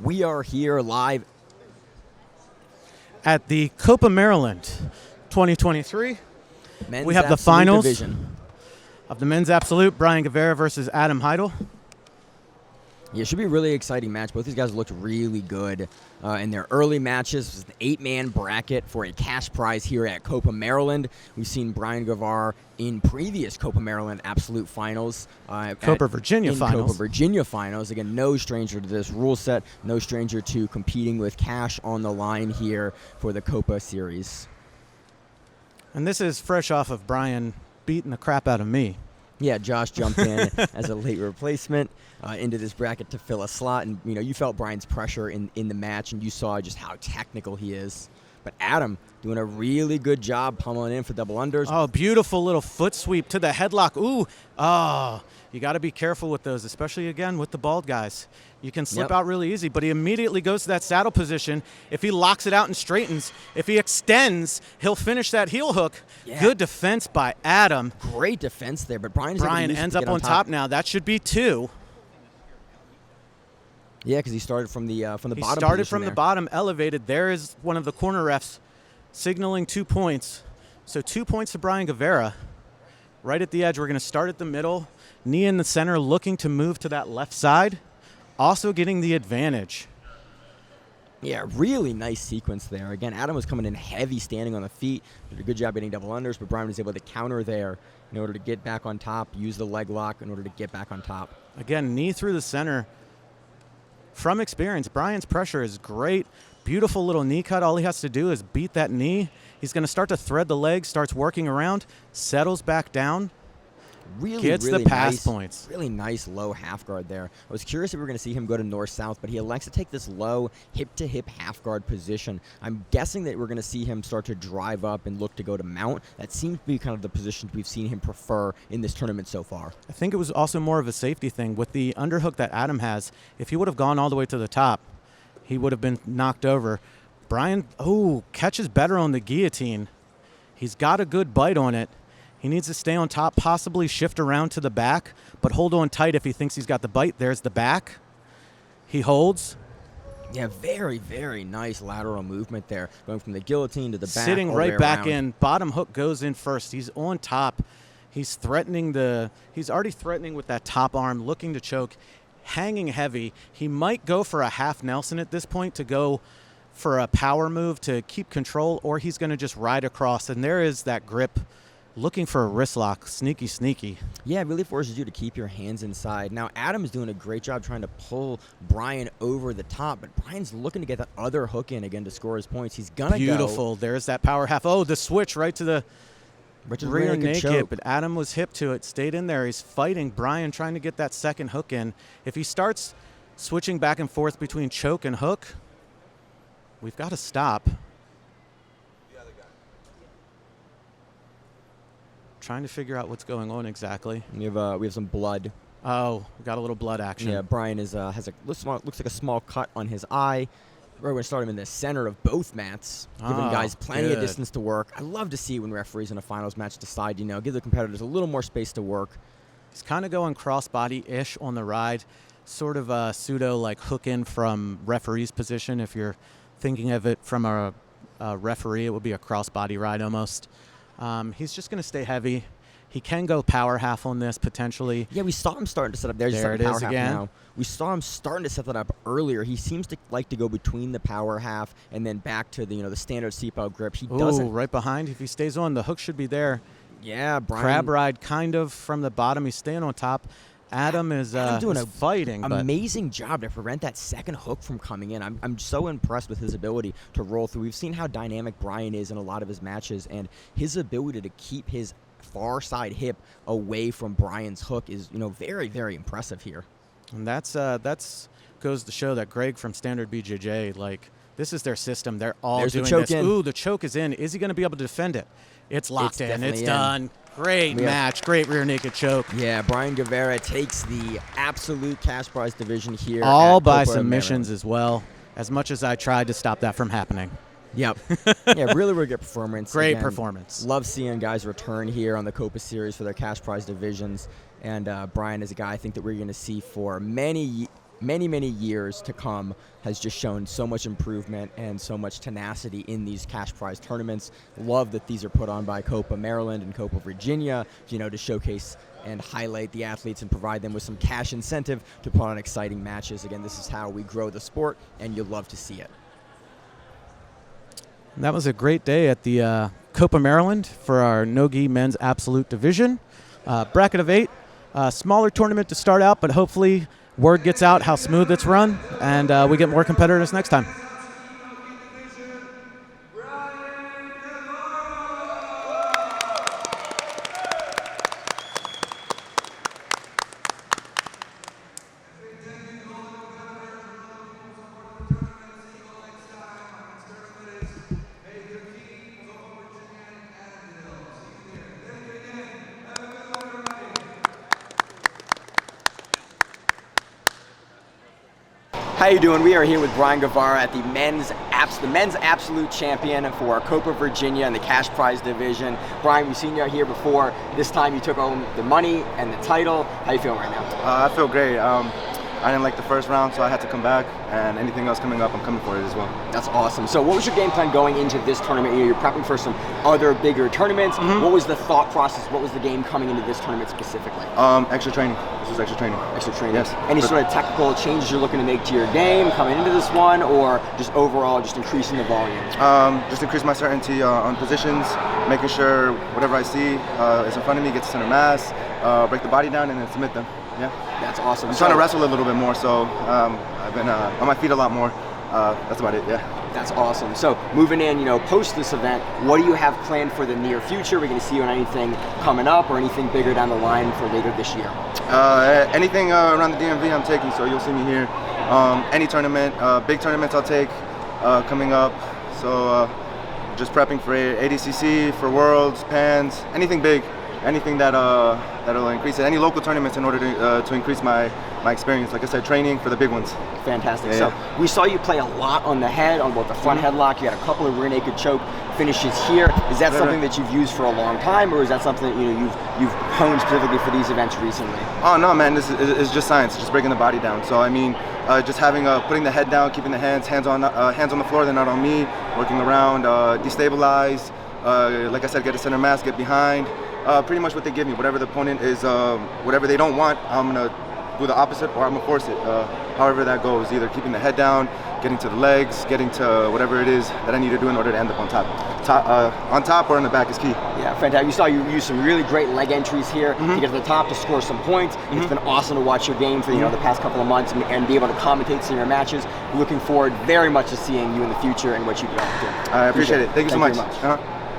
We are here live at the Copa Maryland 2023. men's We have the absolute finals division. of the men's absolute, Brian Guevara versus Adam Heidel. Yeah, it should be a really exciting match. Both these guys looked really good in their early matches. It was an 8-man bracket for a cash prize here at Copa Maryland. We've seen Brian Guevara in previous Copa Maryland absolute finals. Copa Virginia finals. Again, no stranger to this rule set, no stranger to competing with cash on the line here for the Copa series. And this is fresh off of Brian beating the crap out of me. Yeah, Josh jumped in as a late replacement into this bracket to fill a slot. And, you felt Brian's pressure in the match, and you saw just how technical he is. But Adam doing a really good job pummeling in for double unders. Oh, beautiful little foot sweep to the headlock. Ooh, you got to be careful with those, especially, again, with the bald guys. You can slip out really easy, but he immediately goes to that saddle position. If he locks it out and straightens, if he extends, he'll finish that heel hook. Yeah. Good defense by Adam. Great defense there, but Brian ends up on top now. That should be 2. Yeah, because he started from the bottom. He started from the bottom, elevated. There is one of the corner refs signaling 2 points. So 2 points to Brian Guevara. Right at the edge, we're going to start at the middle. Knee in the center, looking to move to that left side. Also getting the advantage. Yeah, really nice sequence there. Again, Adam was coming in heavy, standing on the feet. Did a good job getting double unders, but Brian was able to counter there in order to get back on top, use the leg lock in order to get back on top. Again, knee through the center. From experience, Brian's pressure is great. Beautiful little knee cut. All he has to do is beat that knee. He's going to start to thread the leg, starts working around, settles back down, gets the pass points. Really nice low half guard there. I was curious if we were going to see him go to north-south, but he elects to take this low hip-to-hip half guard position. I'm guessing that we're going to see him start to drive up and look to go to mount. That seems to be kind of the positions we've seen him prefer in this tournament so far. I think it was also more of a safety thing. With the underhook that Adam has, if he would have gone all the way to the top, he would have been knocked over. Brian, catches better on the guillotine. He's got a good bite on it. He needs to stay on top, possibly shift around to the back, but hold on tight if he thinks he's got the bite. There's the back. He holds. Yeah, very, very nice lateral movement there, going from the guillotine to the back. Sitting right back in. Bottom hook goes in first. He's on top. He's already threatening with that top arm, looking to choke, hanging heavy. He might go for a half Nelson at this point to go for a power move to keep control, or he's going to just ride across. And there is that grip. Looking for a wrist lock. Sneaky. Yeah, it really forces you to keep your hands inside. Now, Adam's doing a great job trying to pull Brian over the top, but Brian's looking to get that other hook in again to score his points. He's going to go. Beautiful. There's that power half. Oh, the switch right to the rear naked choke. But Adam was hip to it, stayed in there. He's fighting Brian, trying to get that second hook in. If he starts switching back and forth between choke and hook, we've got to stop. Trying to figure out what's going on exactly. We have some blood. Oh, we got a little blood action. Yeah, Brian looks like a small cut on his eye. We're going to start him in the center of both mats, giving guys plenty of distance to work. I love to see when referees in a finals match decide, give the competitors a little more space to work. He's kind of going crossbody-ish on the ride, sort of a pseudo like hook in from referee's position. If you're thinking of it from a referee, it would be a crossbody ride almost. He's just going to stay heavy. He can go power half on this potentially. Yeah, we saw him starting to set up there. There it is again. Now. We saw him starting to set that up earlier. He seems to like to go between the power half and then back to the standard seatbelt grip. He doesn't. Right behind. If he stays on, the hook should be there. Yeah, Brian. Crab ride kind of from the bottom. He's staying on top. Adam is doing a fighting. Amazing job to prevent that second hook from coming in. I'm so impressed with his ability to roll through. We've seen how dynamic Brian is in a lot of his matches, and his ability to keep his far side hip away from Brian's hook is very, very impressive here. And that's goes to show that Greg from Standard BJJ, this is their system. They're all doing this. Ooh, the choke is in. Is he going to be able to defend it? It's locked in. It's done. Great match. Great rear naked choke. Yeah, Brian Guevara takes the absolute cash prize division here. All by submissions as well, as much as I tried to stop that from happening. Yep. Yeah, really, really good performance. Great performance. Love seeing guys return here on the Copa Series for their cash prize divisions. And Brian is a guy I think that we're going to see for many many, many years to come has just shown so much improvement and so much tenacity in these cash prize tournaments. Love that these are put on by Copa Maryland and Copa Virginia, to showcase and highlight the athletes and provide them with some cash incentive to put on exciting matches. Again, this is how we grow the sport, and you'll love to see it. That was a great day at the Copa Maryland for our no-gi men's absolute division. Bracket of 8, smaller tournament to start out, but hopefully word gets out how smooth it's run, and we get more competitors next time. How you doing? We are here with Brian Guevara at the men's absolute champion for Copa Virginia in the cash prize division. Brian, we've seen you out here before. This time you took home the money and the title. How you feeling right now? I feel great. I didn't like the first round, so I had to come back, and anything else coming up, I'm coming for it as well. That's awesome. So what was your game plan going into this tournament? You're prepping for some other bigger tournaments. What was the thought process? What was the game coming into this tournament specifically? Extra training. This was extra training. Extra training. Yes. Any sort of technical changes you're looking to make to your game coming into this one, or just overall just increasing the volume? Just increase my certainty on positions, making sure whatever I see is in front of me gets center mass, break the body down, and then submit them. Yeah. That's awesome. I'm trying to wrestle a little bit more, so I've been on my feet a lot more. That's about it, yeah. That's awesome. So moving in, post this event, what do you have planned for the near future? Are we going to see you on anything coming up or anything bigger down the line for later this year? Anything around the DMV I'm taking, so you'll see me here. Any tournament, big tournaments I'll take coming up. So just prepping for ADCC, for Worlds, PANs, anything big. Anything that'll increase it. Any local tournaments in order to increase my experience. Like I said, training for the big ones. Fantastic. Yeah, so yeah. We saw you play a lot on the head, on both the front headlock. You had a couple of rear naked choke finishes here. Is that something that you've used for a long time, or is that something that you've honed specifically for these events recently? Oh no, man! This is just science. Just breaking the body down. So I mean, just having putting the head down, keeping the hands on the floor. They're not on me. Working around, destabilize. Like I said, get a center mass, get behind. Pretty much what they give me, whatever the opponent is, whatever they don't want, I'm gonna do the opposite or I'm gonna force it. However that goes, either keeping the head down, getting to the legs, getting to whatever it is that I need to do in order to end up on top. On top or in the back is key. Yeah, fantastic. You saw you use some really great leg entries here to get to the top to score some points. It's been awesome to watch your game for the past couple of months and be able to commentate some of your matches. Looking forward very much to seeing you in the future and what you get up to. I appreciate it. Thank you so much. Very much.